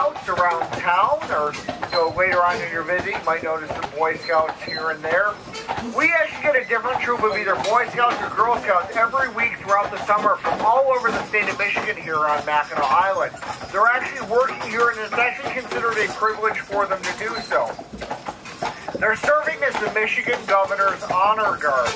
Scouts around town, or later on in your visit, you might notice some Boy Scouts here and there. We actually get a different troop of either Boy Scouts or Girl Scouts every week throughout the summer from all over the state of Michigan here on Mackinac Island. They're actually working here, and it's actually considered a privilege for them to do so. They're serving as the Michigan Governor's Honor Guard.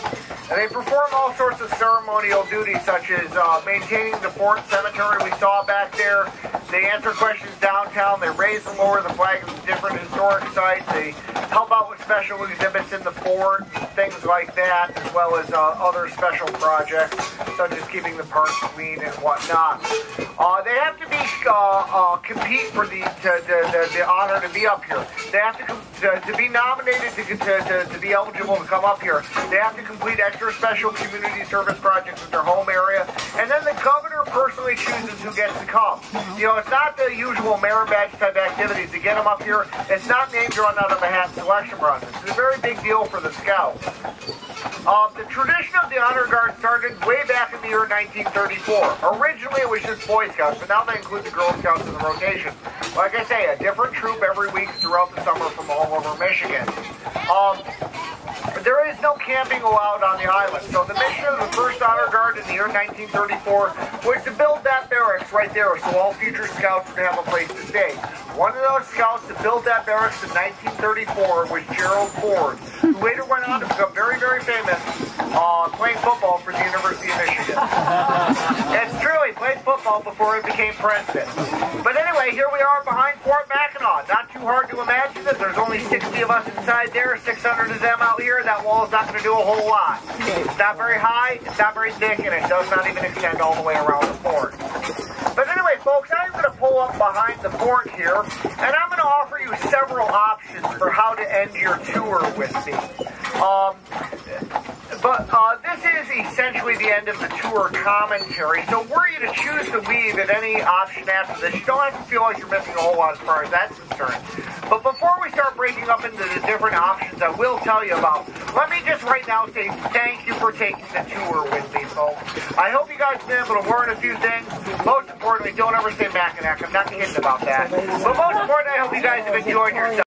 And they perform all sorts of ceremonial duties, such as maintaining the Fort Cemetery we saw back there. They answer questions downtown. They raise and lower the flag of different historic sites. They help out with special exhibits in the fort, things like that, as well as other special projects, such as keeping the park clean and whatnot. They have to be compete for the honor to be up here. They have to be nominated to be eligible to come up here. They have to complete extra special community service projects in their home area, and then the governor personally chooses who gets to come. It's not the usual merit badge type activities to get them up here. It's not name drawn out of a hat selection process. It's a very big deal for the Scouts. The tradition of the Honor Guard started way back in the year 1934. Originally, it was just Boy Scouts, but now they include the Girl Scouts in the rotation. Like I say, a different troop every week throughout the summer from all over Michigan. There is no camping allowed on the island, so the mission of the first Honor Guard in the year 1934 was to build that barracks right there so all future Scouts would have a place to stay. One of those Scouts that built that barracks in 1934 was Gerald Ford, who later went on to become very, very famous playing football for the University of Michigan. It's true, he played football before he became president. But anyway, here we are behind Fort Mackinac. Not too hard to imagine that there's only 60 of us inside there, 600 of them out here. That wall is not going to do a whole lot. It's not very high, it's not very thick, and it does not even extend all the way around the fort. But anyway, folks, I'm going to pull up behind the fort here, and I'm going to offer you several options for how to end your tour with me. This is essentially the end of the tour commentary, so were you to choose to leave at any option after this, you don't have to feel like you're missing a whole lot as far as that's concerned. But before we start breaking up into the different options I will tell you about, let me just right now say thank you for taking the tour with me, folks. I hope you guys have been able to learn a few things. Most importantly, don't ever say Mackinac. I'm not kidding about that. But most importantly, I hope you guys have enjoyed yourself.